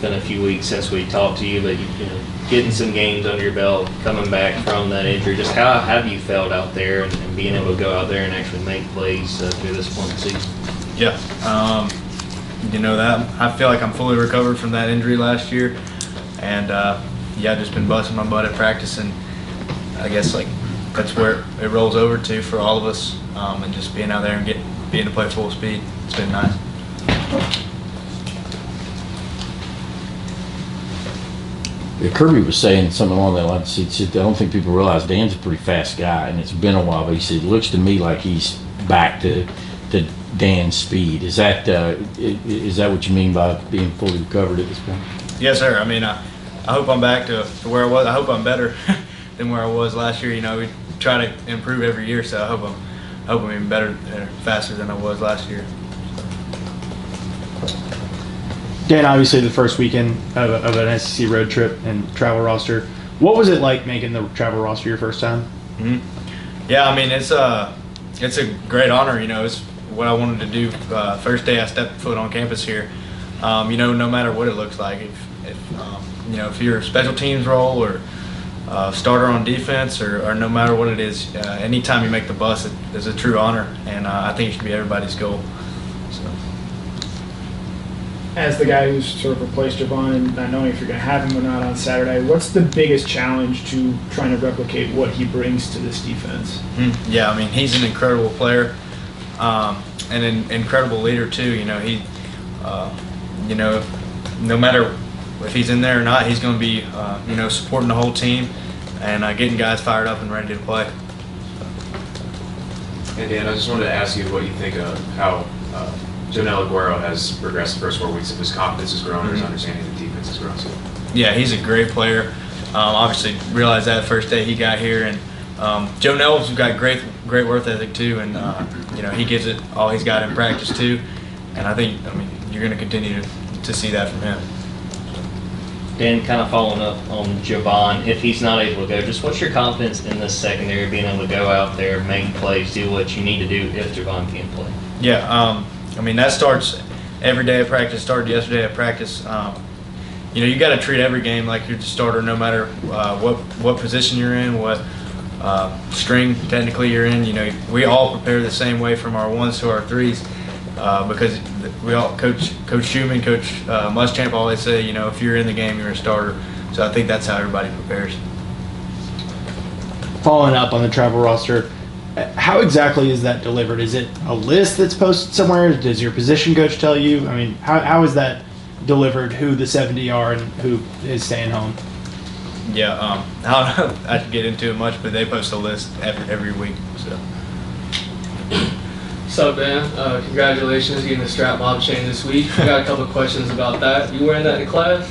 been a few weeks since we talked to you, but getting some games under your belt, coming back from that injury, just how have you felt out there and being able to go out there and actually make plays through this point in the season? Yeah, that I feel like I'm fully recovered from that injury last year, and just been busting my butt at practice, and I guess that's where it rolls over to for all of us, and just being out there and being to play full speed. It's been nice. Yeah, Kirby was saying something along that line. He said, I don't think people realize Dan's a pretty fast guy, and it's been a while, but he said, it looks to me like he's back to Dan's speed. Is that what you mean by being fully recovered at this point? Yes, sir. I mean, I hope I'm back to where I was. I hope I'm better than where I was last year. We try to improve every year, so I hope I'm even better and faster than I was last year. Dan, obviously the first weekend of an SEC road trip and travel roster. What was it like making the travel roster your first time? Mm-hmm. Yeah, I mean, it's a great honor. It's what I wanted to do first day I stepped foot on campus here. No matter what it looks like, if you're a special teams role or starter on defense or no matter what it is, anytime you make the bus, it's a true honor, and I think it should be everybody's goal. So. As the guy who's sort of replaced Javon and not knowing if you're going to have him or not on Saturday, what's the biggest challenge to trying to replicate what he brings to this defense? Yeah, I mean, he's an incredible player and an incredible leader too. He, no matter if he's in there or not, he's going to be, supporting the whole team and getting guys fired up and ready to play. And Dan, I just wanted to ask you what you think of how Jonel Aguero has progressed the first 4 weeks. If his confidence has grown, or his understanding of the defense has grown. So. Yeah, he's a great player. Obviously, realized that first day he got here, and Jonel's got great work ethic too, and he gives it all he's got in practice too. And I mean, you're going to continue to see that from him. Dan, kind of following up on Javon, if he's not able to go, just what's your confidence in the secondary, being able to go out there, make plays, do what you need to do if Javon can't play? Yeah, I mean, that starts every day of practice, started yesterday at practice. You got to treat every game like you're the starter, no matter what position you're in, what string technically you're in. We all prepare the same way from our ones to our threes because we all, Coach Schumann, Coach Muschamp always say, if you're in the game, you're a starter. So I think that's how everybody prepares. Following up on the travel roster, how exactly is that delivered? Is it a list that's posted somewhere? Does your position coach tell you? I mean, how is that delivered, who the 70 are and who is staying home? Yeah, I don't know if I should get into it much, but they post a list every week. So. What's up, Dan? Congratulations getting the strap mob chain this week. I got a couple of questions about that. You wearing that in class?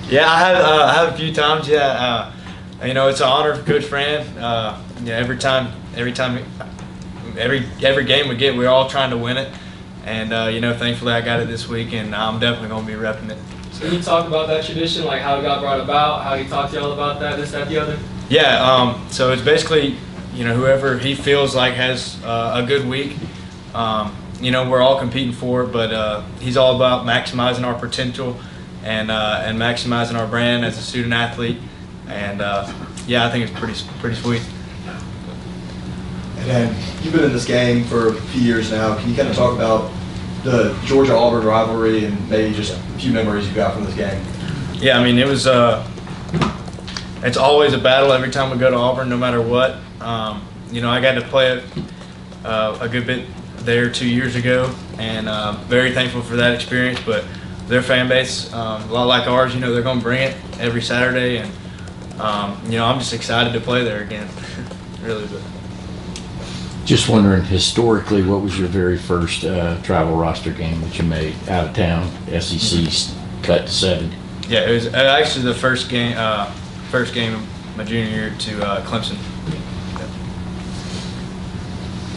Yeah, I have a few times. Yeah, it's an honor for Coach Fran. Every game we get, we're all trying to win it, and thankfully I got it this week, and I'm definitely going to be repping it. So can you talk about that tradition, like how it got brought about, how he talked to y'all about that, this, that, the other? Yeah, so it's basically, whoever he feels like has a good week. We're all competing for it, but he's all about maximizing our potential and maximizing our brand as a student athlete. And I think it's pretty sweet. And then you've been in this game for a few years now. Can you kind of talk about the Georgia-Auburn rivalry and maybe just a few memories you got from this game? Yeah, I mean, it was it's always a battle every time we go to Auburn, no matter what. I got to play a good bit there 2 years ago, and very thankful for that experience. But their fan base, a lot like ours, they're going to bring it every Saturday, and I'm just excited to play there again. Really, but. Just wondering, historically, what was your very first travel roster game that you made out of town? SEC cut to 70. Yeah, it was actually the first game of my junior year to Clemson.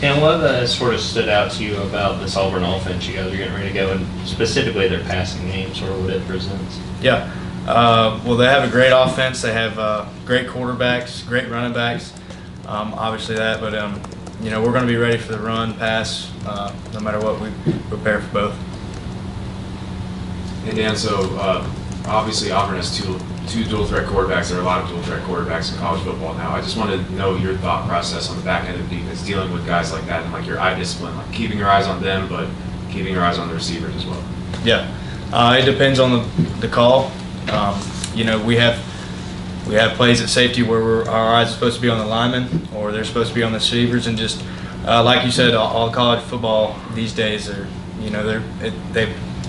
And what sort of stood out to you about this Auburn offense you guys are getting ready to go, and specifically their passing game, sort of what it presents? Yeah, well, they have a great offense. They have great quarterbacks, great running backs. Obviously that, but we're going to be ready for the run, pass, no matter what. We prepare for both. And Dan, so obviously Auburn has two dual threat quarterbacks. There are a lot of dual threat quarterbacks in college football now. I just want to know your thought process on the back end of the defense, dealing with guys like that, and like your eye discipline, like keeping your eyes on them, but keeping your eyes on the receivers as well. Yeah, it depends on the call. You know, we have plays at safety where our eyes are supposed to be on the linemen, or they're supposed to be on the receivers, and just like you said, all college football these days are, you know,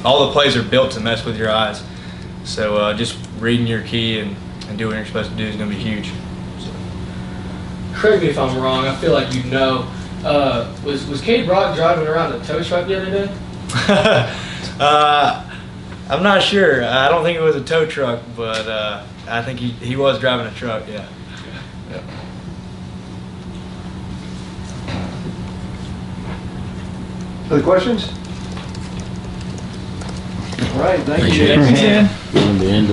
all the plays are built to mess with your eyes. So just reading your key and doing what you're supposed to do is going to be huge. So. Correct me if I'm wrong. I feel like you know. Was Cade Brock driving around a tow truck the other day? I'm not sure. I don't think it was a tow truck, but I think he was driving a truck. Yeah. Yeah. Other questions? All right, thank you. Appreciate it. Thanks, Dan. In the end